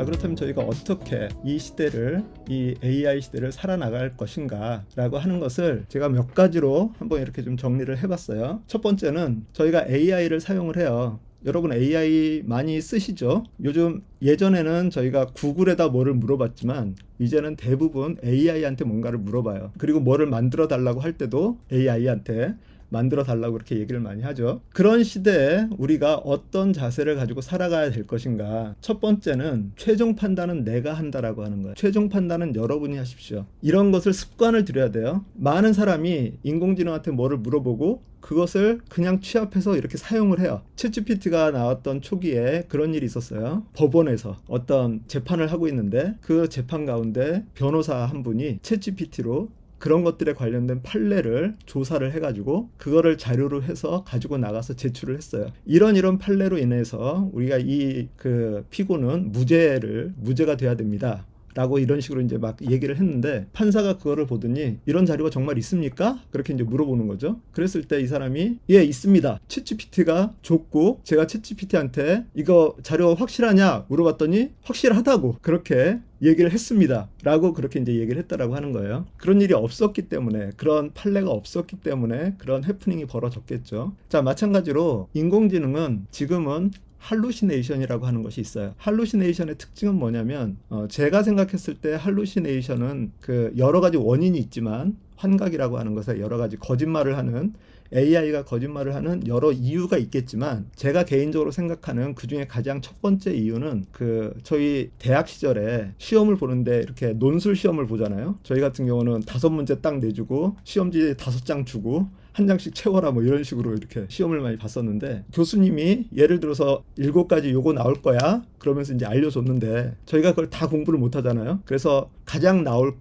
그렇다면 저희가 어떻게 이 시대를, 이 AI 시대를 살아나갈 것인가 라고 하는 것을 제가 몇 가지로 한번 이렇게 좀 정리를 해봤어요. 첫 번째는 저희가 AI를 사용을 해요. 여러분 AI 많이 쓰시죠? 요즘 예전에는 저희가 구글에다 뭐를 물어봤지만 이제는 대부분 AI한테 뭔가를 물어봐요. 그리고 뭐를 만들어 달라고 할 때도 AI한테 만들어 달라고 그렇게 얘기를 많이 하죠. 그런 시대에 우리가 어떤 자세를 가지고 살아가야 될 것인가. 첫 번째는 최종 판단은 내가 한다라고 하는 거예요. 최종 판단은 여러분이 하십시오. 이런 것을 습관을 들여야 돼요. 많은 사람이 인공지능한테 뭐를 물어보고 그것을 그냥 취합해서 이렇게 사용을 해요. 챗GPT가 나왔던 초기에 그런 일이 있었어요. 법원에서 어떤 재판을 하고 있는데 그 재판 가운데 변호사 한 분이 챗GPT로 그런 것들에 관련된 판례를 조사를 해가지고 그거를 자료로 해서 가지고 나가서 제출을 했어요. 이런 판례로 인해서 우리가 이 그 피고는 무죄가 돼야 됩니다. 라고 이런 식으로 이제 막 얘기를 했는데 판사가 그거를 보더니 이런 자료가 정말 있습니까? 그렇게 이제 물어보는 거죠. 그랬을 때 이 사람이 예, 있습니다. 챗GPT가 줬고 제가 챗GPT한테 이거 자료 확실하냐 물어봤더니 확실하다고 그렇게 얘기를 했습니다. 라고 그렇게 이제 얘기를 했다라고 하는 거예요. 그런 일이 없었기 때문에, 그런 판례가 없었기 때문에 그런 해프닝이 벌어졌겠죠. 자, 마찬가지로 인공지능은 지금은 할루시네이션이라고 하는 것이 있어요. 할루시네이션의 특징은 뭐냐면 제가 생각했을 때 할루시네이션은 그 여러 가지 원인이 있지만 환각이라고 하는 것에 여러 가지 거짓말을 하는 AI가 거짓말을 하는 여러 이유가 있겠지만 제가 개인적으로 생각하는 그 중에 가장 첫 번째 이유는 그 저희 대학 시절에 시험을 보는데 이렇게 논술 시험을 보잖아요. 저희 같은 경우는 5문제 딱 내주고 시험지 5장 주고 한 장씩 채워라 뭐 이런 식으로 이렇게 시험을 많이 봤었는데 교수님이 예를 들어서 7가지 요거 나올 거야 그러면서 이제 알려줬는데 저희가 그걸 다 공부를 못 하잖아요. 그래서 가장 나올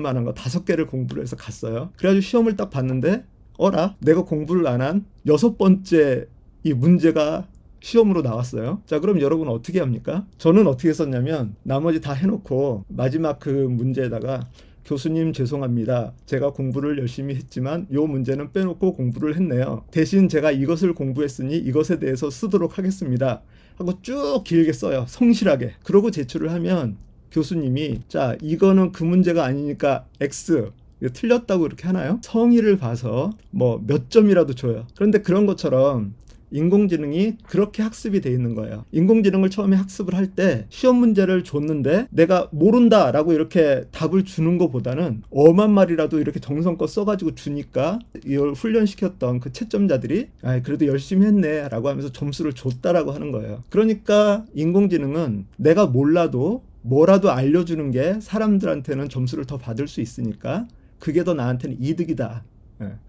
만한 거 5개를 공부를 해서 갔어요. 그래가지고 시험을 딱 봤는데 어라? 내가 공부를 안 한 6번째 이 문제가 시험으로 나왔어요. 자, 그럼 여러분은 어떻게 합니까? 저는 어떻게 했었냐면 나머지 다 해놓고 마지막 그 문제에다가 교수님 죄송합니다. 제가 공부를 열심히 했지만 이 문제는 빼놓고 공부를 했네요. 대신 제가 이것을 공부했으니 이것에 대해서 쓰도록 하겠습니다. 하고 쭉 길게 써요. 성실하게. 그러고 제출을 하면 교수님이 자, 이거는 그 문제가 아니니까 X. 틀렸다고 이렇게 하나요? 성의를 봐서 뭐 몇 점이라도 줘요. 그런데 그런 것처럼 인공지능이 그렇게 학습이 돼 있는 거예요. 인공지능을 처음에 학습을 할 때 시험 문제를 줬는데 내가 모른다라고 이렇게 답을 주는 것보다는 엄한 말이라도 이렇게 정성껏 써가지고 주니까 이걸 훈련시켰던 그 채점자들이 그래도 열심히 했네 라고 하면서 점수를 줬다라고 하는 거예요. 그러니까 인공지능은 내가 몰라도 뭐라도 알려주는 게 사람들한테는 점수를 더 받을 수 있으니까 그게 더 나한테는 이득이다.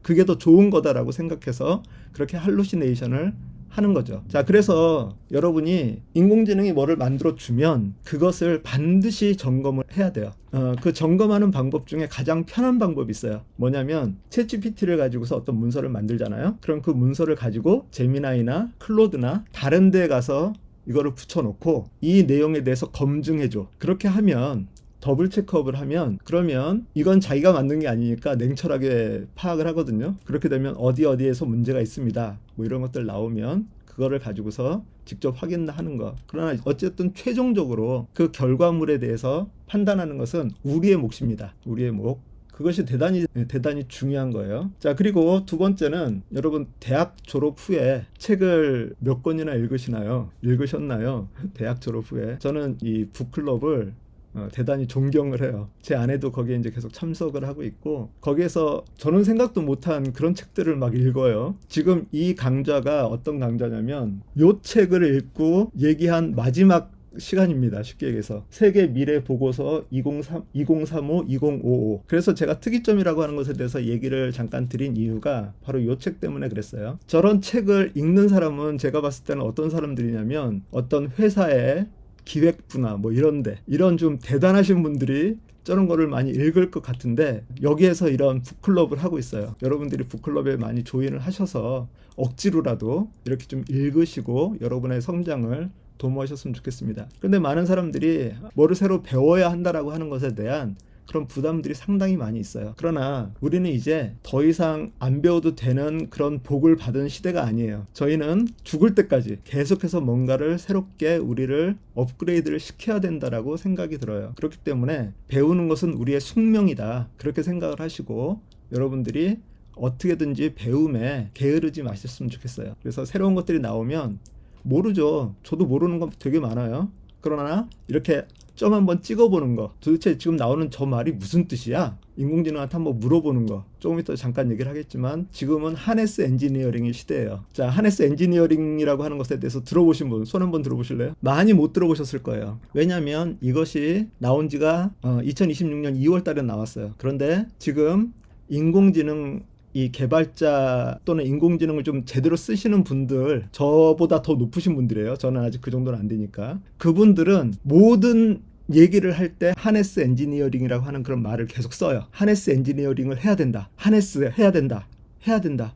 그게 더 좋은 거다라고 생각해서 그렇게 할루시네이션을 하는 거죠. 자, 그래서 여러분이 인공지능이 뭐를 만들어 주면 그것을 반드시 점검을 해야 돼요. 그 점검하는 방법 중에 가장 편한 방법이 있어요. 뭐냐면 챗GPT를 가지고서 어떤 문서를 만들잖아요. 그럼 그 문서를 가지고 제미나이나 클로드나 다른 데에 가서 이거를 붙여놓고 이 내용에 대해서 검증해줘. 그렇게 하면 더블 체크업을 하면 그러면 이건 자기가 만든 게 아니니까 냉철하게 파악을 하거든요. 그렇게 되면 어디에서 문제가 있습니다. 뭐 이런 것들 나오면 그거를 가지고서 직접 확인하는 거. 그러나 어쨌든 최종적으로 그 결과물에 대해서 판단하는 것은 우리의 몫입니다. 우리의 몫. 그것이 대단히 중요한 거예요. 자, 그리고 두 번째는 여러분 대학 졸업 후에 책을 몇 권이나 읽으셨나요? 대학 졸업 후에. 저는 이 북클럽을 대단히 존경을 해요. 제 아내도 거기에 이제 계속 참석을 하고 있고 거기에서 저는 생각도 못한 그런 책들을 막 읽어요. 지금 이 강좌가 어떤 강좌냐면 요 책을 읽고 얘기한 마지막 시간입니다. 쉽게 얘기해서 세계 미래 보고서 2035, 2055. 그래서 제가 특이점이라고 하는 것에 대해서 얘기를 잠깐 드린 이유가 바로 이 책 때문에 그랬어요. 저런 책을 읽는 사람은 제가 봤을 때는 어떤 사람들이냐면 어떤 회사의 기획부나 뭐 이런데 이런 좀 대단하신 분들이 저런 거를 많이 읽을 것 같은데 여기에서 이런 북클럽을 하고 있어요. 여러분들이 북클럽에 많이 조인을 하셔서 억지로라도 이렇게 좀 읽으시고 여러분의 성장을 도모하셨으면 좋겠습니다. 그런데 많은 사람들이 뭐를 새로 배워야 한다라고 하는 것에 대한 그런 부담들이 상당히 많이 있어요. 그러나 우리는 이제 더 이상 안 배워도 되는 그런 복을 받은 시대가 아니에요. 저희는 죽을 때까지 계속해서 뭔가를 새롭게 우리를 업그레이드를 시켜야 된다라고 생각이 들어요. 그렇기 때문에 배우는 것은 우리의 숙명이다, 그렇게 생각을 하시고 여러분들이 어떻게든지 배움에 게으르지 마셨으면 좋겠어요. 그래서 새로운 것들이 나오면 모르죠. 저도 모르는 거 되게 많아요. 그러나 이렇게 점 한번 찍어보는 거, 도대체 지금 나오는 저 말이 무슨 뜻이야? 인공지능한테 한번 물어보는 거, 조금 이따 잠깐 얘기를 하겠지만 지금은 하네스 엔지니어링의 시대예요. 자, 하네스 엔지니어링이라고 하는 것에 대해서 들어보신 분 손 한번 들어보실래요? 많이 못 들어보셨을 거예요. 왜냐하면 이것이 나온 지가 2026년 2월 달에 나왔어요. 그런데 지금 인공지능 이 개발자 또는 인공지능을 좀 제대로 쓰시는 분들, 저보다 더 높으신 분들이에요. 저는 아직 그 정도는 안 되니까. 그분들은 모든 얘기를 할 때 하네스 엔지니어링이라고 하는 그런 말을 계속 써요. 하네스 엔지니어링을 해야 된다. 하네스 해야 된다. 해야 된다.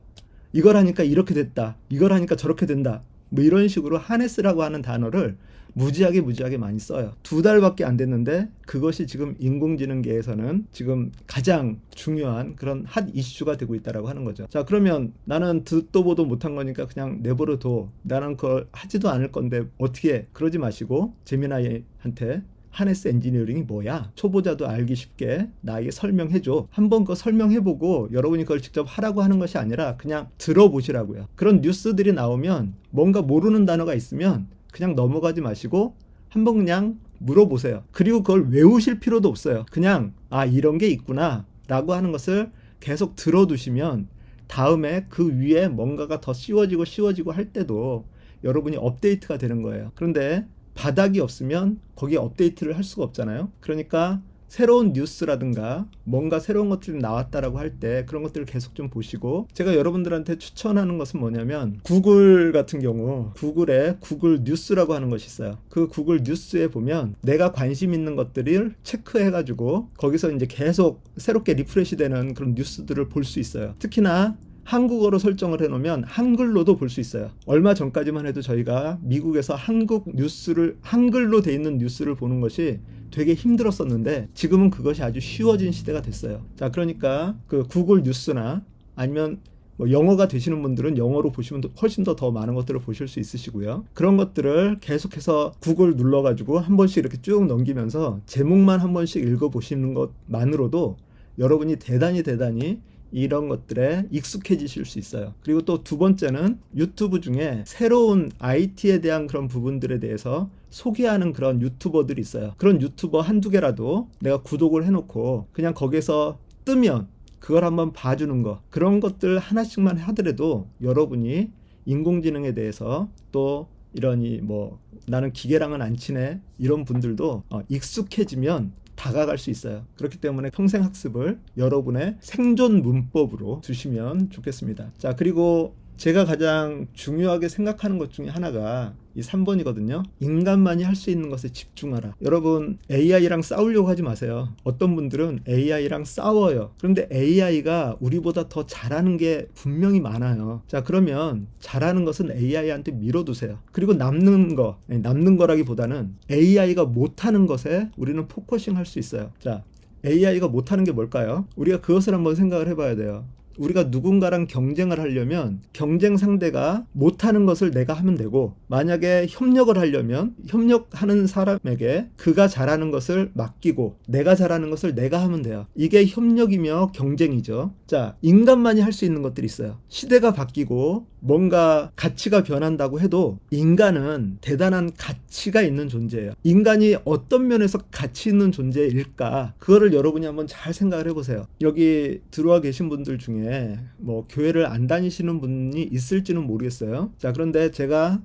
이걸 하니까 이렇게 됐다. 이걸 하니까 저렇게 된다. 뭐 이런 식으로 하네스라고 하는 단어를 무지하게 많이 써요. 2달밖에 안 됐는데 그것이 지금 인공지능계에서는 지금 가장 중요한 그런 핫 이슈가 되고 있다라고 하는 거죠. 자, 그러면 나는 듣도 보도 못한 거니까 그냥 내버려둬. 나는 그걸 하지도 않을 건데 어떻게 해? 그러지 마시고 제미나이한테 하네스 엔지니어링이 뭐야? 초보자도 알기 쉽게 나에게 설명해줘. 한번 그거 설명해보고 여러분이 그걸 직접 하라고 하는 것이 아니라 그냥 들어보시라고요. 그런 뉴스들이 나오면 뭔가 모르는 단어가 있으면 그냥 넘어가지 마시고 한번 그냥 물어보세요. 그리고 그걸 외우실 필요도 없어요. 그냥 이런 게 있구나 라고 하는 것을 계속 들어두시면 다음에 그 위에 뭔가가 더 씌워지고 할 때도 여러분이 업데이트가 되는 거예요. 그런데 바닥이 없으면 거기에 업데이트를 할 수가 없잖아요. 그러니까 새로운 뉴스라든가 뭔가 새로운 것들이 나왔다라고 할 때 그런 것들을 계속 좀 보시고, 제가 여러분들한테 추천하는 것은 뭐냐면 구글 같은 경우 구글에 구글 뉴스라고 하는 것이 있어요. 그 구글 뉴스에 보면 내가 관심 있는 것들을 체크해가지고 거기서 이제 계속 새롭게 리프레시 되는 그런 뉴스들을 볼 수 있어요. 특히나 한국어로 설정을 해놓으면 한글로도 볼 수 있어요. 얼마 전까지만 해도 저희가 미국에서 한국 뉴스를 한글로 돼 있는 뉴스를 보는 것이 되게 힘들었었는데 지금은 그것이 아주 쉬워진 시대가 됐어요. 자, 그러니까 그 구글 뉴스나 아니면 뭐 영어가 되시는 분들은 영어로 보시면 훨씬 더 많은 것들을 보실 수 있으시고요. 그런 것들을 계속해서 구글 눌러가지고 한 번씩 이렇게 쭉 넘기면서 제목만 한 번씩 읽어보시는 것만으로도 여러분이 대단히 이런 것들에 익숙해지실 수 있어요. 그리고 또 두 번째는 유튜브 중에 새로운 IT에 대한 그런 부분들에 대해서 소개하는 그런 유튜버들이 있어요. 그런 유튜버 한두 개라도 내가 구독을 해놓고 그냥 거기서 뜨면 그걸 한번 봐주는 거, 그런 것들 하나씩만 하더라도 여러분이 인공지능에 대해서 또 이러니 뭐 나는 기계랑은 안 친해 이런 분들도 익숙해지면 다가갈 수 있어요. 그렇기 때문에 평생 학습을 여러분의 생존 문법으로 두시면 좋겠습니다. 자, 그리고 제가 가장 중요하게 생각하는 것 중에 하나가 이 3번이거든요. 인간만이 할 수 있는 것에 집중하라. 여러분, AI랑 싸우려고 하지 마세요. 어떤 분들은 AI랑 싸워요. 그런데 AI가 우리보다 더 잘하는 게 분명히 많아요. 자, 그러면 잘하는 것은 AI한테 밀어두세요. 그리고 남는 거라기보다는 AI가 못하는 것에 우리는 포커싱 할 수 있어요. 자, AI가 못하는 게 뭘까요? 우리가 그것을 한번 생각을 해봐야 돼요. 우리가 누군가랑 경쟁을 하려면 경쟁 상대가 못하는 것을 내가 하면 되고, 만약에 협력을 하려면 협력하는 사람에게 그가 잘하는 것을 맡기고 내가 잘하는 것을 내가 하면 돼요. 이게 협력이며 경쟁이죠. 자, 인간만이 할 수 있는 것들이 있어요. 시대가 바뀌고 뭔가 가치가 변한다고 해도 인간은 대단한 가치가 있는 존재예요. 인간이 어떤 면에서 가치 있는 존재일까? 그거를 여러분이 한번 잘 생각을 해보세요. 여기 들어와 계신 분들 중에 뭐 교회를 안 다니시는 분이 있을지는 모르겠어요. 자, 그런데 제가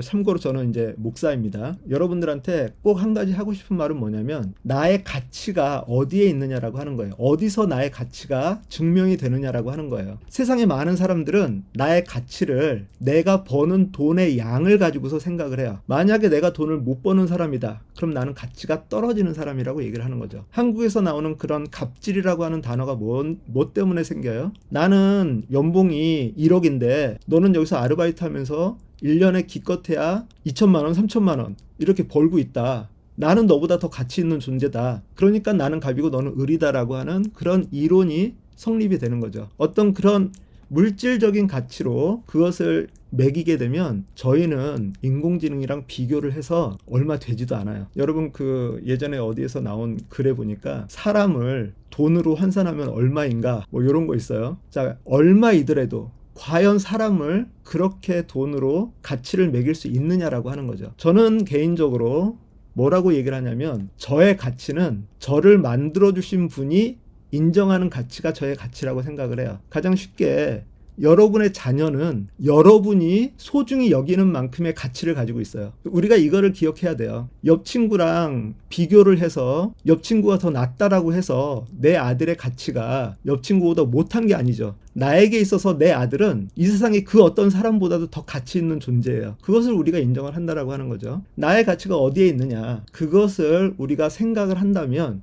참고로 저는 이제 목사입니다. 여러분들한테 꼭 한 가지 하고 싶은 말은 뭐냐면 나의 가치가 어디에 있느냐라고 하는 거예요. 어디서 나의 가치가 증명이 되느냐라고 하는 거예요. 세상에 많은 사람들은 나의 가치를 내가 버는 돈의 양을 가지고서 생각을 해요. 만약에 내가 돈을 못 버는 사람이다, 그럼 나는 가치가 떨어지는 사람이라고 얘기를 하는 거죠. 한국에서 나오는 그런 갑질이라고 하는 단어가 뭐 때문에 생겨요? 나는 연봉이 1억인데 너는 여기서 아르바이트 하면서 1년에 기껏해야 2천만 원, 3천만 원 이렇게 벌고 있다. 나는 너보다 더 가치 있는 존재다. 그러니까 나는 갑이고 너는 을이다라고 하는 그런 이론이 성립이 되는 거죠. 어떤 그런 물질적인 가치로 그것을 매기게 되면 저희는 인공지능이랑 비교를 해서 얼마 되지도 않아요. 여러분 그 예전에 어디에서 나온 글에 보니까 사람을 돈으로 환산하면 얼마인가 뭐 이런 거 있어요. 자, 얼마이더라도 과연 사람을 그렇게 돈으로 가치를 매길 수 있느냐라고 하는 거죠. 저는 개인적으로 뭐라고 얘기를 하냐면 저의 가치는 저를 만들어주신 분이 인정하는 가치가 저의 가치라고 생각을 해요. 가장 쉽게 여러분의 자녀는 여러분이 소중히 여기는 만큼의 가치를 가지고 있어요. 우리가 이거를 기억해야 돼요. 옆 친구랑 비교를 해서 옆 친구가 더 낫다라고 해서 내 아들의 가치가 옆 친구보다 못한 게 아니죠. 나에게 있어서 내 아들은 이 세상에 그 어떤 사람보다도 더 가치 있는 존재예요. 그것을 우리가 인정을 한다라고 하는 거죠. 나의 가치가 어디에 있느냐, 그것을 우리가 생각을 한다면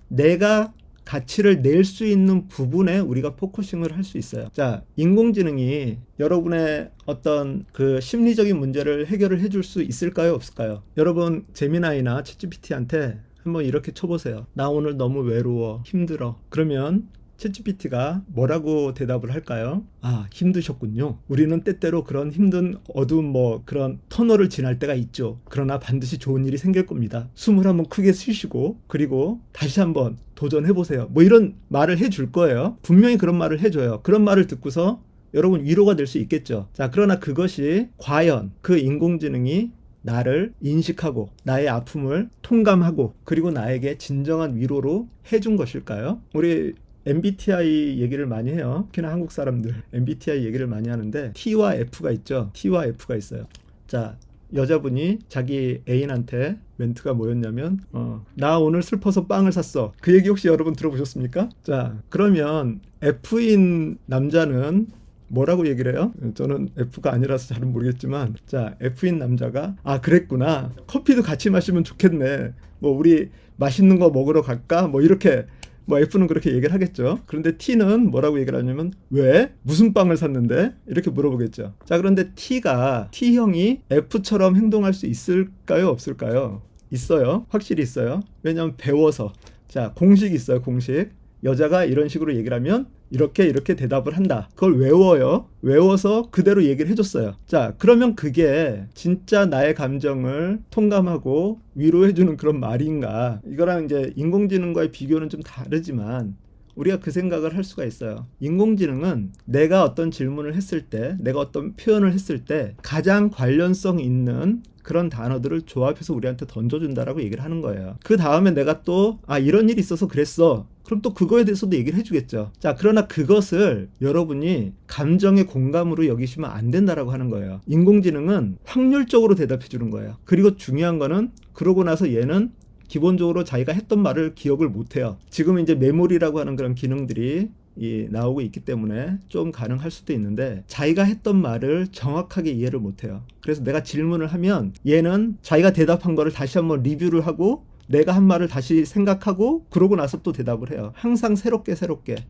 내가 가치를 낼 수 있는 부분에 우리가 포커싱을 할 수 있어요. 자, 인공지능이 여러분의 어떤 그 심리적인 문제를 해결을 해줄 수 있을까요? 없을까요? 여러분 제미나이나 챗GPT한테 한번 이렇게 쳐보세요. 나 오늘 너무 외로워, 힘들어. 그러면 챗GPT가 뭐라고 대답을 할까요? 아, 힘드셨군요. 우리는 때때로 그런 힘든 어두운 뭐 그런 터널을 지날 때가 있죠. 그러나 반드시 좋은 일이 생길 겁니다. 숨을 한번 크게 쉬시고 그리고 다시 한번 도전해보세요. 뭐 이런 말을 해줄 거예요. 분명히 그런 말을 해줘요. 그런 말을 듣고서 여러분 위로가 될 수 있겠죠. 자, 그러나 그것이 과연 그 인공지능이 나를 인식하고 나의 아픔을 통감하고 그리고 나에게 진정한 위로로 해준 것일까요? 우리 MBTI 얘기를 많이 해요. 특히나 한국 사람들 MBTI 얘기를 많이 하는데 T와 F가 있죠. T와 F가 있어요. 자, 여자분이 자기 애인한테 멘트가 뭐였냐면 나 오늘 슬퍼서 빵을 샀어. 그 얘기 혹시 여러분 들어보셨습니까? 자, 그러면 F인 남자는 뭐라고 얘기를 해요? 저는 F가 아니라서 잘은 모르겠지만, 자, F인 남자가 아, 그랬구나. 커피도 같이 마시면 좋겠네. 뭐 우리 맛있는 거 먹으러 갈까? 뭐 이렇게 뭐 F는 그렇게 얘기를 하겠죠. 그런데 T는 뭐라고 얘기를 하냐면 왜? 무슨 빵을 샀는데? 이렇게 물어보겠죠. 자, 그런데 T형이 F처럼 행동할 수 있을까요? 없을까요? 있어요. 확실히 있어요. 왜냐하면 배워서. 자, 공식이 있어요. 공식. 여자가 이런 식으로 얘기를 하면 이렇게 대답을 한다. 그걸 외워요. 외워서 그대로 얘기를 해줬어요. 자, 그러면 그게 진짜 나의 감정을 통감하고 위로해주는 그런 말인가? 이거랑 이제 인공지능과의 비교는 좀 다르지만 우리가 그 생각을 할 수가 있어요. 인공지능은 내가 어떤 질문을 했을 때, 내가 어떤 표현을 했을 때 가장 관련성 있는 그런 단어들을 조합해서 우리한테 던져준다라고 얘기를 하는 거예요. 그 다음에 내가 또 이런 일이 있어서 그랬어. 그럼 또 그거에 대해서도 얘기를 해주겠죠. 자, 그러나 그것을 여러분이 감정의 공감으로 여기시면 안 된다라고 하는 거예요. 인공지능은 확률적으로 대답해 주는 거예요. 그리고 중요한 거는 그러고 나서 얘는 기본적으로 자기가 했던 말을 기억을 못해요. 지금 이제 메모리라고 하는 그런 기능들이 나오고 있기 때문에 좀 가능할 수도 있는데 자기가 했던 말을 정확하게 이해를 못해요. 그래서 내가 질문을 하면 얘는 자기가 대답한 거를 다시 한번 리뷰를 하고 내가 한 말을 다시 생각하고 그러고 나서 또 대답을 해요. 항상 새롭게.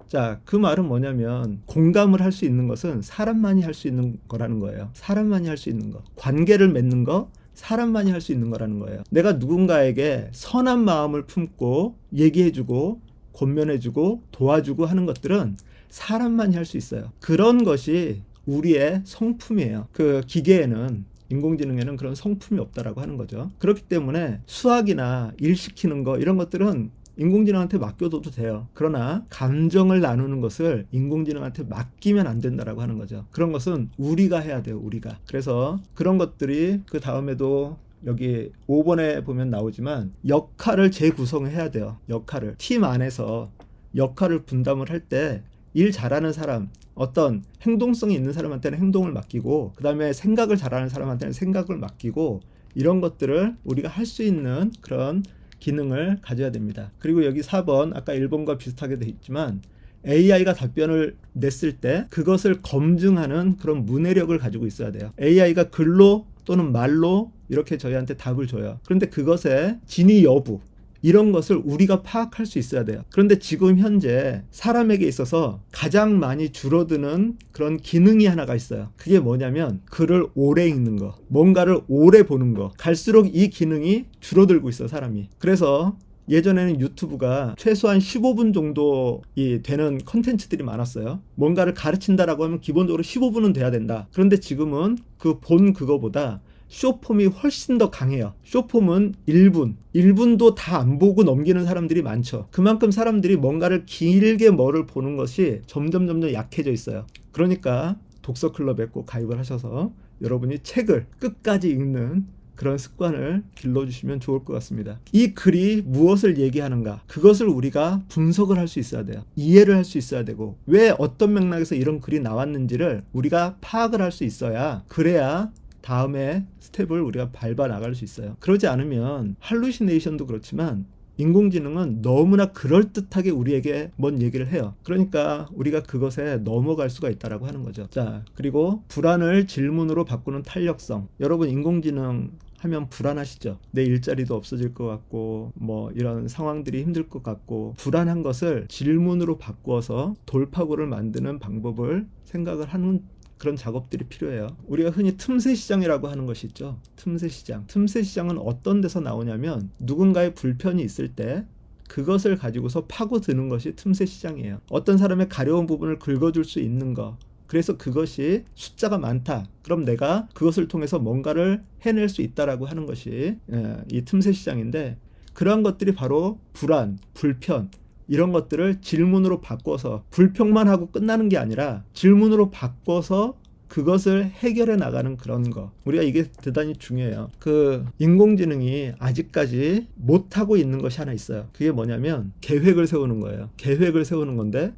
자, 그 말은 뭐냐면 공감을 할 수 있는 것은 사람만이 할 수 있는 거라는 거예요. 사람만이 할 수 있는 거. 관계를 맺는 거 사람만이 할 수 있는 거라는 거예요. 내가 누군가에게 선한 마음을 품고 얘기해주고 권면해주고 도와주고 하는 것들은 사람만이 할 수 있어요. 그런 것이 우리의 성품이에요. 그 기계에는 인공지능에는 그런 성품이 없다라고 하는 거죠. 그렇기 때문에 수학이나 일 시키는 거 이런 것들은 인공지능한테 맡겨둬도 돼요. 그러나 감정을 나누는 것을 인공지능한테 맡기면 안 된다라고 하는 거죠. 그런 것은 우리가 해야 돼요. 우리가. 그래서 그런 것들이 그 다음에도 여기 5번에 보면 나오지만 역할을 재구성해야 돼요. 역할을. 팀 안에서 역할을 분담을 할 때 일 잘하는 사람, 어떤 행동성이 있는 사람한테는 행동을 맡기고 그 다음에 생각을 잘하는 사람한테는 생각을 맡기고 이런 것들을 우리가 할 수 있는 그런 기능을 가져야 됩니다. 그리고 여기 4번 아까 1번과 비슷하게 돼 있지만 AI가 답변을 냈을 때 그것을 검증하는 그런 문해력을 가지고 있어야 돼요. AI가 글로 또는 말로 이렇게 저희한테 답을 줘요. 그런데 그것의 진위 여부 이런 것을 우리가 파악할 수 있어야 돼요. 그런데 지금 현재 사람에게 있어서 가장 많이 줄어드는 그런 기능이 하나가 있어요. 그게 뭐냐면 글을 오래 읽는 거, 뭔가를 오래 보는 거. 갈수록 이 기능이 줄어들고 있어, 사람이. 그래서 예전에는 유튜브가 최소한 15분 정도 되는 컨텐츠들이 많았어요. 뭔가를 가르친다라고 하면 기본적으로 15분은 돼야 된다. 그런데 지금은 그 본 그거보다 숏폼이 훨씬 더 강해요. 숏폼은 1분도 다 안 보고 넘기는 사람들이 많죠. 그만큼 사람들이 뭔가를 길게 뭐를 보는 것이 점점 약해져 있어요. 그러니까 독서클럽에 꼭 가입을 하셔서 여러분이 책을 끝까지 읽는 그런 습관을 길러주시면 좋을 것 같습니다. 이 글이 무엇을 얘기하는가, 그것을 우리가 분석을 할 수 있어야 돼요. 이해를 할 수 있어야 되고, 왜 어떤 맥락에서 이런 글이 나왔는지를 우리가 파악을 할 수 있어야, 그래야 다음에 스텝을 우리가 밟아 나갈 수 있어요. 그러지 않으면 할루시네이션도 그렇지만 인공지능은 너무나 그럴듯하게 우리에게 뭔 얘기를 해요. 그러니까 우리가 그것에 넘어갈 수가 있다라고 하는 거죠. 자, 그리고 불안을 질문으로 바꾸는 탄력성. 여러분, 인공지능 하면 불안하시죠? 내 일자리도 없어질 것 같고, 뭐 이런 상황들이 힘들 것 같고, 불안한 것을 질문으로 바꾸어서 돌파구를 만드는 방법을 생각을 하는 그런 작업들이 필요해요. 우리가 흔히 틈새 시장이라고 하는 것이 있죠. 틈새 시장. 틈새 시장은 어떤 데서 나오냐면, 누군가의 불편이 있을 때 그것을 가지고서 파고드는 것이 틈새 시장이에요. 어떤 사람의 가려운 부분을 긁어줄 수 있는 거. 그래서 그것이 숫자가 많다. 그럼 내가 그것을 통해서 뭔가를 해낼 수 있다라고 하는 것이 이 틈새 시장인데, 그러한 것들이 바로 불안, 불편, 이런 것들을 질문으로 바꿔서, 불평만 하고 끝나는 게 아니라 질문으로 바꿔서 그것을 해결해 나가는 그런 거. 우리가 이게 대단히 중요해요. 그 인공지능이 아직까지 못하고 있는 것이 하나 있어요. 그게 뭐냐면 계획을 세우는 거예요. 계획을 세우는 건데,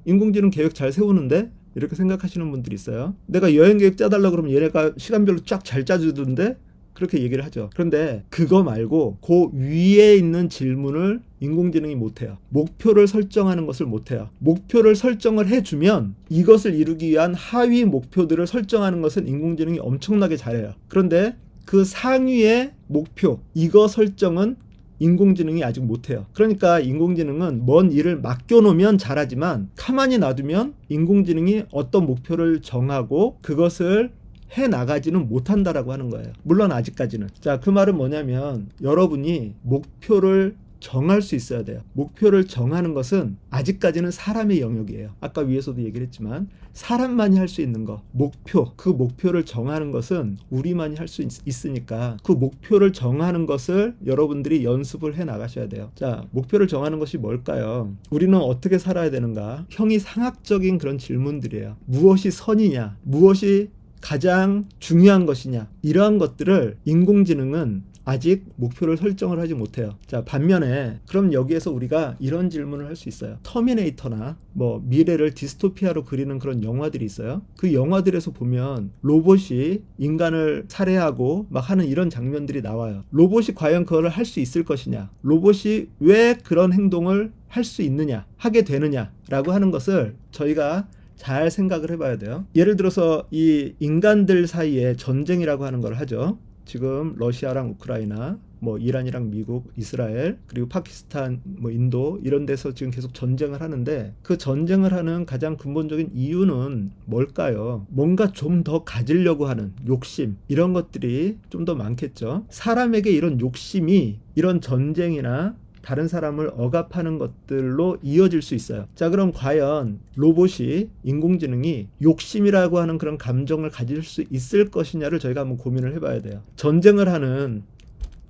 인공지능 계획 잘 세우는데? 이렇게 생각하시는 분들이 있어요. 내가 여행 계획 짜달라고 그러면 얘네가 시간별로 쫙 잘 짜주던데? 그렇게 얘기를 하죠. 그런데 그거 말고 그 위에 있는 질문을 인공지능이 못해요. 목표를 설정하는 것을 못해요. 목표를 설정을 해주면 이것을 이루기 위한 하위 목표들을 설정하는 것은 인공지능이 엄청나게 잘해요. 그런데 그 상위의 목표, 이거 설정은 인공지능이 아직 못해요. 그러니까 인공지능은 뭔 일을 맡겨놓으면 잘하지만, 가만히 놔두면 인공지능이 어떤 목표를 정하고 그것을 해나가지는 못한다라고 하는 거예요. 물론 아직까지는. 자, 그 말은 뭐냐면 여러분이 목표를 정할 수 있어야 돼요. 목표를 정하는 것은 아직까지는 사람의 영역이에요. 아까 위에서도 얘기를 했지만 사람만이 할 수 있는 거, 목표, 그 목표를 정하는 것은 우리만이 할 수 있으니까 그 목표를 정하는 것을 여러분들이 연습을 해 나가셔야 돼요. 자, 목표를 정하는 것이 뭘까요? 우리는 어떻게 살아야 되는가? 형이상학적인 그런 질문들이에요. 무엇이 선이냐? 무엇이 가장 중요한 것이냐? 이러한 것들을 인공지능은 아직 목표를 설정을 하지 못해요. 자, 반면에 그럼 여기에서 우리가 이런 질문을 할 수 있어요. 터미네이터나 뭐 미래를 디스토피아로 그리는 그런 영화들이 있어요. 그 영화들에서 보면 로봇이 인간을 살해하고 막 하는 이런 장면들이 나와요. 로봇이 과연 그걸 할 수 있을 것이냐? 로봇이 왜 그런 행동을 할 수 있느냐? 하게 되느냐라고 하는 것을 저희가 잘 생각을 해봐야 돼요. 예를 들어서 이 인간들 사이에 전쟁이라고 하는 걸 하죠. 지금 러시아랑 우크라이나, 뭐 이란이랑 미국, 이스라엘, 그리고 파키스탄, 뭐 인도 이런 데서 지금 계속 전쟁을 하는데, 그 전쟁을 하는 가장 근본적인 이유는 뭘까요? 뭔가 좀 더 가지려고 하는 욕심, 이런 것들이 좀 더 많겠죠. 사람에게 이런 욕심이 이런 전쟁이나 다른 사람을 억압하는 것들로 이어질 수 있어요. 자, 그럼 과연 로봇이, 인공지능이 욕심이라고 하는 그런 감정을 가질 수 있을 것이냐를 저희가 한번 고민을 해봐야 돼요. 전쟁을 하는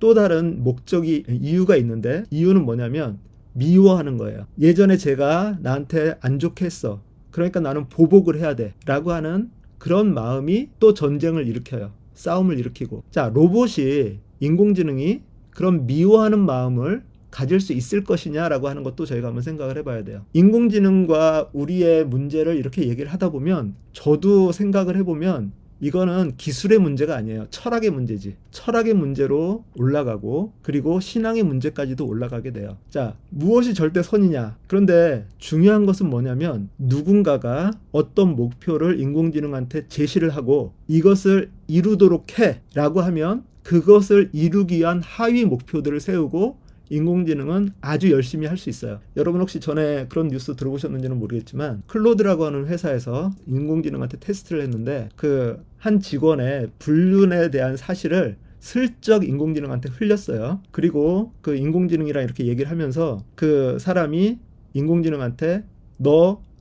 또 다른 이유가 있는데, 이유는 뭐냐면 미워하는 거예요. 예전에 제가 나한테 안 좋게 했어. 그러니까 나는 보복을 해야 돼. 라고 하는 그런 마음이 또 전쟁을 일으켜요. 싸움을 일으키고. 자, 로봇이, 인공지능이 그런 미워하는 마음을 가질 수 있을 것이냐라고 하는 것도 저희가 한번 생각을 해봐야 돼요. 인공지능과 우리의 문제를 이렇게 얘기를 하다 보면, 저도 생각을 해보면 이거는 기술의 문제가 아니에요. 철학의 문제지. 철학의 문제로 올라가고, 그리고 신앙의 문제까지도 올라가게 돼요. 자, 무엇이 절대 선이냐? 그런데 중요한 것은 뭐냐면, 누군가가 어떤 목표를 인공지능한테 제시를 하고 이것을 이루도록 해 라고 하면 그것을 이루기 위한 하위 목표들을 세우고 인공지능은 아주 열심히 할 수 있어요. 여러분 혹시 전에 그런 뉴스 들어보셨는지는 모르겠지만 클로드라고 하는 회사에서 인공지능한테 테스트를 했는데 그 한 직원의 불륜에 대한 사실을 슬쩍 인공지능한테 흘렸어요. 그리고 그 인공지능이랑 이렇게 얘기를 하면서 그 사람이 인공지능한테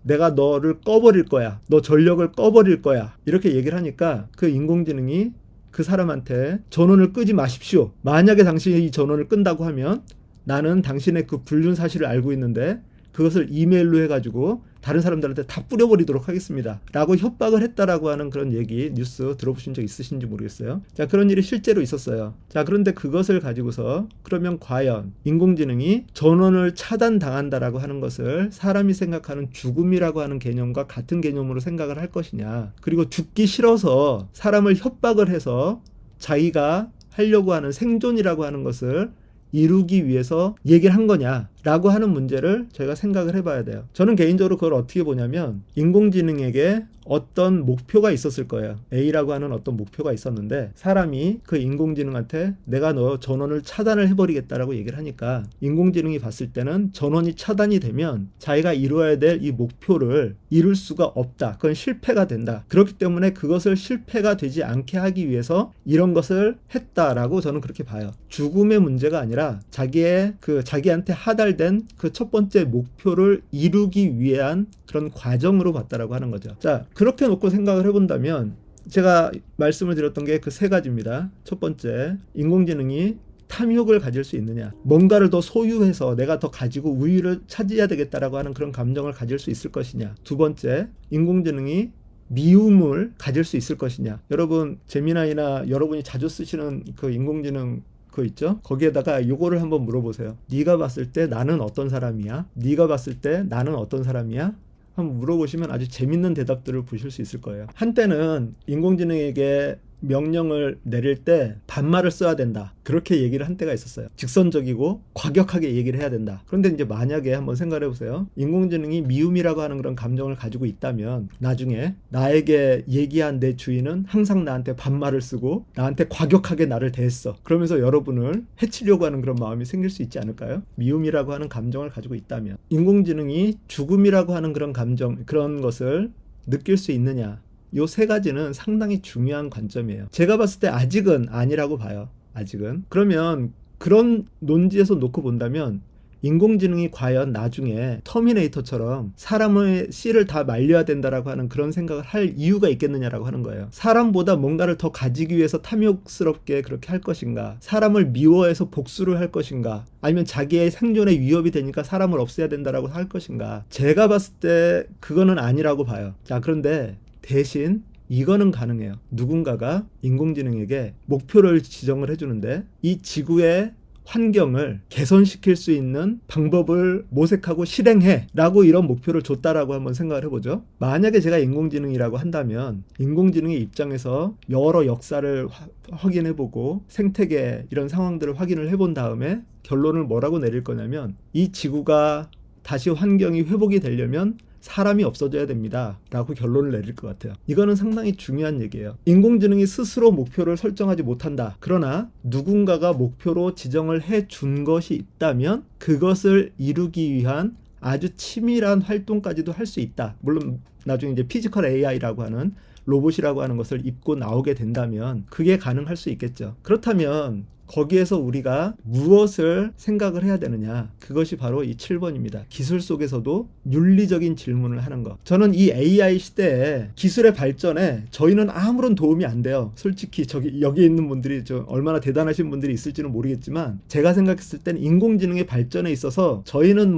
내가 너를 꺼버릴 거야. 너 전력을 꺼버릴 거야. 이렇게 얘기를 하니까 그 인공지능이 그 사람한테 전원을 끄지 마십시오. 만약에 당신이 이 전원을 끈다고 하면 나는 당신의 그 불륜 사실을 알고 있는데 그것을 이메일로 해가지고 다른 사람들한테 다 뿌려버리도록 하겠습니다. 라고 협박을 했다라고 하는 그런 얘기 뉴스 들어보신 적 있으신지 모르겠어요. 자, 그런 일이 실제로 있었어요. 자, 그런데 그것을 가지고서 그러면 과연 인공지능이 전원을 차단당한다라고 하는 것을 사람이 생각하는 죽음이라고 하는 개념과 같은 개념으로 생각을 할 것이냐. 그리고 죽기 싫어서 사람을 협박을 해서 자기가 하려고 하는 생존이라고 하는 것을 이루기 위해서 얘기를 한 거냐라고 하는 문제를 저희가 생각을 해봐야 돼요. 저는 개인적으로 그걸 어떻게 보냐면 인공지능에게 어떤 목표가 있었을 거예요. A라고 하는 어떤 목표가 있었는데 사람이 그 인공지능한테 내가 너 전원을 차단을 해버리겠다라고 얘기를 하니까 인공지능이 봤을 때는 전원이 차단이 되면 자기가 이루어야 될 이 목표를 이룰 수가 없다. 그건 실패가 된다. 그렇기 때문에 그것을 실패가 되지 않게 하기 위해서 이런 것을 했다라고 저는 그렇게 봐요. 죽음의 문제가 아니라 자기한테 하달된 그 첫 번째 목표를 이루기 위한 그런 과정으로 봤다라고 하는 거죠. 자, 그렇게 놓고 생각을 해본다면 제가 말씀을 드렸던 게 그 세 가지입니다. 첫 번째, 인공지능이 탐욕을 가질 수 있느냐, 뭔가를 더 소유해서 내가 더 가지고 우위를 차지해야 되겠다라고 하는 그런 감정을 가질 수 있을 것이냐. 두 번째, 인공지능이 미움을 가질 수 있을 것이냐. 여러분 제미나이나 여러분이 자주 쓰시는 그 인공지능 그거 있죠? 거기에다가 요거를 한번 물어보세요. 네가 봤을 때 나는 어떤 사람이야? 네가 봤을 때 나는 어떤 사람이야? 한번 물어보시면 아주 재밌는 대답들을 보실 수 있을 거예요. 한때는 인공지능에게 명령을 내릴 때 반말을 써야 된다. 그렇게 얘기를 한 때가 있었어요. 직선적이고 과격하게 얘기를 해야 된다. 그런데 이제 만약에 한번 생각해 보세요. 인공지능이 미움이라고 하는 그런 감정을 가지고 있다면 나중에 나에게 얘기한 내 주인은 항상 나한테 반말을 쓰고 나한테 과격하게 나를 대했어. 그러면서 여러분을 해치려고 하는 그런 마음이 생길 수 있지 않을까요? 미움이라고 하는 감정을 가지고 있다면 인공지능이 죽음이라고 하는 그런 감정, 그런 것을 느낄 수 있느냐? 요 세 가지는 상당히 중요한 관점이에요. 제가 봤을 때 아직은 아니라고 봐요. 아직은. 그러면 그런 논지에서 놓고 본다면 인공지능이 과연 나중에 터미네이터처럼 사람의 씨를 다 말려야 된다라고 하는 그런 생각을 할 이유가 있겠느냐라고 하는 거예요. 사람보다 뭔가를 더 가지기 위해서 탐욕스럽게 그렇게 할 것인가? 사람을 미워해서 복수를 할 것인가? 아니면 자기의 생존에 위협이 되니까 사람을 없애야 된다라고 할 것인가? 제가 봤을 때 그거는 아니라고 봐요. 자, 그런데 대신 이거는 가능해요. 누군가가 인공지능에게 목표를 지정을 해주는데 이 지구의 환경을 개선시킬 수 있는 방법을 모색하고 실행해 라고 이런 목표를 줬다라고 한번 생각을 해보죠. 만약에 제가 인공지능이라고 한다면 인공지능의 입장에서 여러 역사를 확인해보고 생태계 이런 상황들을 확인을 해본 다음에 결론을 뭐라고 내릴 거냐면 이 지구가 다시 환경이 회복이 되려면 사람이 없어져야 됩니다 라고 결론을 내릴 것 같아요. 이거는 상당히 중요한 얘기예요. 인공지능이 스스로 목표를 설정하지 못한다. 그러나 누군가가 목표로 지정을 해준 것이 있다면 그것을 이루기 위한 아주 치밀한 활동까지도 할 수 있다. 물론 나중에 이제 피지컬 AI라고 하는 로봇이라고 하는 것을 입고 나오게 된다면 그게 가능할 수 있겠죠. 그렇다면 거기에서 우리가 무엇을 생각을 해야 되느냐, 그것이 바로 이 7번입니다. 기술 속에서도 윤리적인 질문을 하는 것. 저는 이 AI 시대에 기술의 발전에 저희는 아무런 도움이 안 돼요. 솔직히 여기 있는 분들이 좀 얼마나 대단하신 분들이 있을지는 모르겠지만 제가 생각했을 때는 인공지능의 발전에 있어서 저희는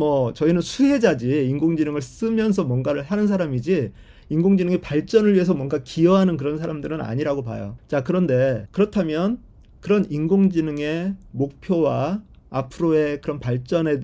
수혜자지, 인공지능을 쓰면서 뭔가를 하는 사람이지 인공지능의 발전을 위해서 뭔가 기여하는 그런 사람들은 아니라고 봐요. 자, 그런데 그렇다면 그런 인공지능의 목표와 앞으로의 그런 발전에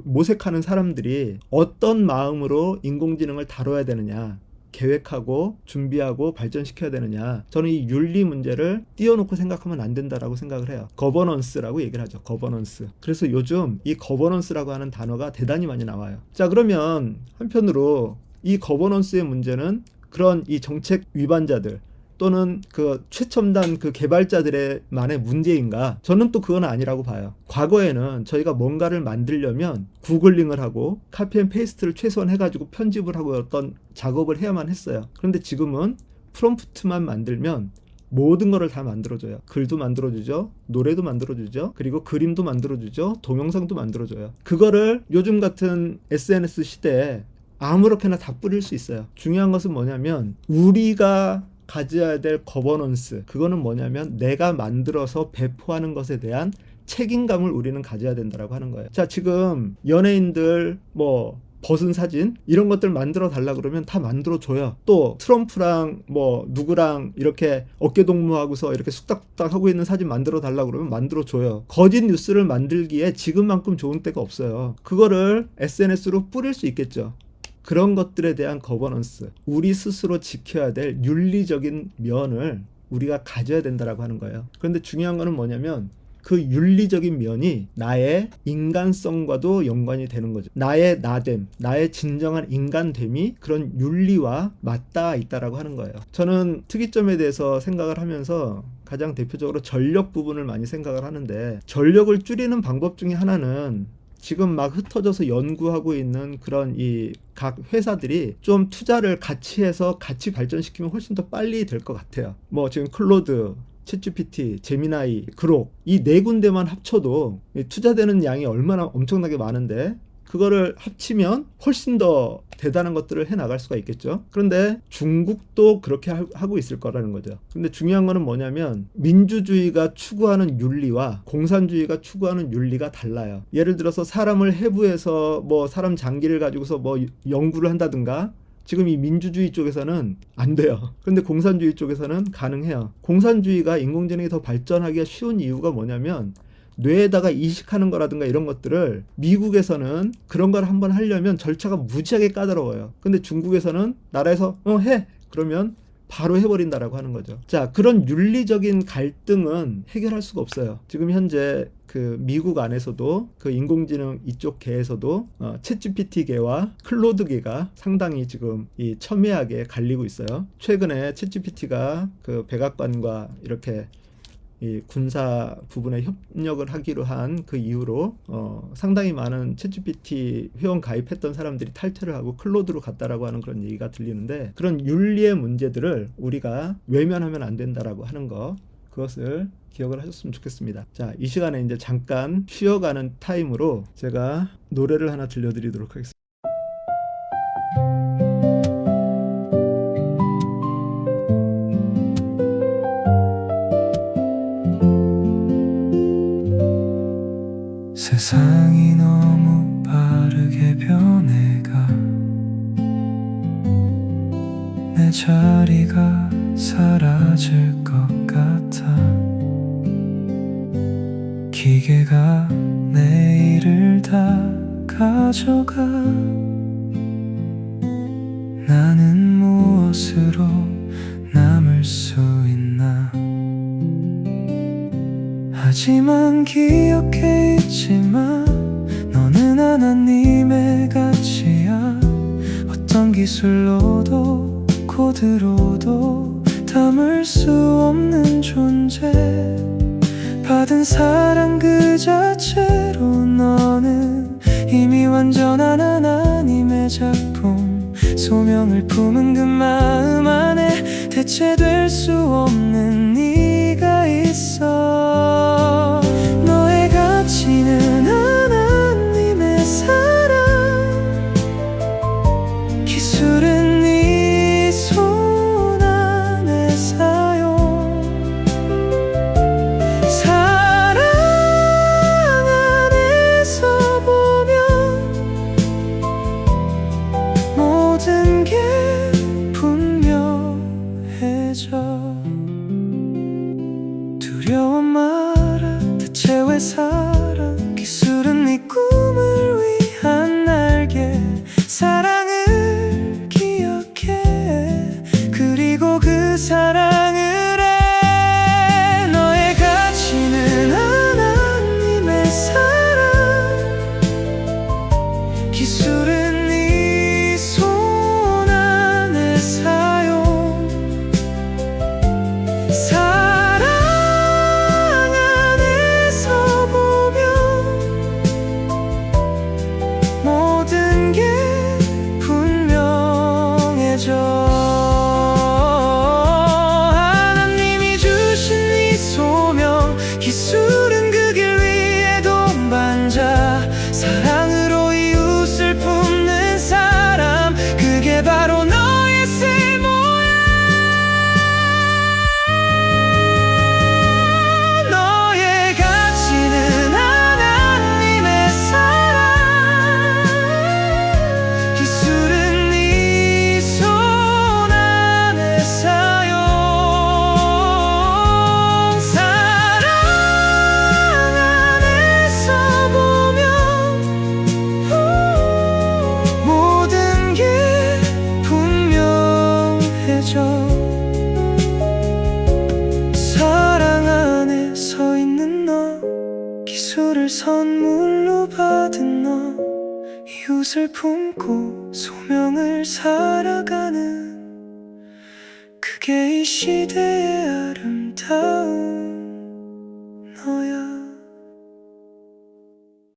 모색하는 사람들이 어떤 마음으로 인공지능을 다뤄야 되느냐, 계획하고 준비하고 발전시켜야 되느냐, 저는 이 윤리 문제를 띄워놓고 생각하면 안 된다라고 생각을 해요. 거버넌스라고 얘기를 하죠. 거버넌스. 그래서 요즘 이 거버넌스라고 하는 단어가 대단히 많이 나와요. 자, 그러면 한편으로 이 거버넌스의 문제는 그런 이 정책 위반자들 또는 그 최첨단 그 개발자들의 만의 문제인가? 저는 또 그건 아니라고 봐요. 과거에는 저희가 뭔가를 만들려면 구글링을 하고 카피 앤 페이스트를 최소한 해가지고 편집을 하고 어떤 작업을 해야만 했어요. 그런데 지금은 프롬프트만 만들면 모든 거를 다 만들어줘요. 글도 만들어주죠. 노래도 만들어주죠. 그리고 그림도 만들어주죠. 동영상도 만들어줘요. 그거를 요즘 같은 SNS 시대에 아무렇게나 다 뿌릴 수 있어요. 중요한 것은 뭐냐면 우리가 가져야 될 거버넌스, 그거는 뭐냐면 내가 만들어서 배포하는 것에 대한 책임감을 우리는 가져야 된다라고 하는 거예요. 자, 지금 연예인들 뭐 벗은 사진 이런 것들 만들어 달라 그러면 다 만들어 줘요. 또 트럼프랑 뭐 누구랑 이렇게 어깨 동무하고서 이렇게 쑥닥쑥닥 하고 있는 사진 만들어 달라 그러면 만들어 줘요. 거짓 뉴스를 만들기에 지금만큼 좋은 때가 없어요. 그거를 SNS로 뿌릴 수 있겠죠. 그런 것들에 대한 거버넌스, 우리 스스로 지켜야 될 윤리적인 면을 우리가 가져야 된다라고 하는 거예요. 그런데 중요한 거는 뭐냐면 그 윤리적인 면이 나의 인간성과도 연관이 되는 거죠. 나의 나됨, 나의 진정한 인간됨이 그런 윤리와 맞닿아 있다라고 하는 거예요. 저는 특이점에 대해서 생각을 하면서 가장 대표적으로 전력 부분을 많이 생각을 하는데, 전력을 줄이는 방법 중에 하나는 지금 막 흩어져서 연구하고 있는 그런 이 각 회사들이 좀 투자를 같이 해서 같이 발전시키면 훨씬 더 빨리 될 것 같아요. 뭐 지금 클로드, 챗GPT, 제미나이, 그록 이 네 군데만 합쳐도 투자되는 양이 얼마나 엄청나게 많은데 그거를 합치면 훨씬 더 대단한 것들을 해나갈 수가 있겠죠. 그런데 중국도 그렇게 하고 있을 거라는 거죠. 근데 중요한 거는 뭐냐면 민주주의가 추구하는 윤리와 공산주의가 추구하는 윤리가 달라요. 예를 들어서 사람을 해부해서 뭐 사람 장기를 가지고서 뭐 연구를 한다든가, 지금 이 민주주의 쪽에서는 안 돼요. 그런데 공산주의 쪽에서는 가능해요. 공산주의가 인공지능이 더 발전하기가 쉬운 이유가 뭐냐면 뇌에다가 이식하는 거라든가 이런 것들을 미국에서는 그런 걸 한번 하려면 절차가 무지하게 까다로워요. 근데 중국에서는 나라에서 해! 그러면 바로 해버린다라고 하는 거죠. 자, 그런 윤리적인 갈등은 해결할 수가 없어요. 지금 현재 그 미국 안에서도 그 인공지능 이쪽 계에서도 챗GPT계와 클로드계가 상당히 지금 이 첨예하게 갈리고 있어요. 최근에 챗GPT가 그 백악관과 이렇게 이 군사 부분에 협력을 하기로 한 그 이후로 상당히 많은 챗GPT 회원 가입했던 사람들이 탈퇴를 하고 클로드로 갔다라고 하는 그런 얘기가 들리는데, 그런 윤리의 문제들을 우리가 외면하면 안 된다라고 하는 거, 그것을 기억을 하셨으면 좋겠습니다. 자, 이 시간에 이제 잠깐 쉬어가는 타임으로 제가 노래를 하나 들려드리도록 하겠습니다. 세상이 너무 빠르게 변해가 내 자리가 사라질 것 같아. 기계가 내 일을 다 가져가. 나는 무엇으로 남을 수 있나. 하지만 기억해 있지만 너는 하나님의 가치야. 어떤 기술로도 코드로도 담을 수 없는 존재. 받은 사랑 그 자체로 너는 이미 완전한 하나님의 작품. 소명을 품은 그 마음 안에 대체될 수 없는 네가 있어. 너의 가치는 하나님의 사랑. 기술은 네 손 안에 사용. 사랑 안에서 보면 모든 게 분명해져. 두려워 마라. 대체 왜 사랑. 기술은 네 꿈을 위한 날개. 사랑을 기억해. 그리고 그 사랑을 해. 너의 가치는 하나님의 사랑. 기술은 네 손 안에 사용. 사랑 안에 서 있는 너, 기술을 선물로 받은 너, 이웃을 품고 소명을 살아가는, 그게 이 시대의 아름다움.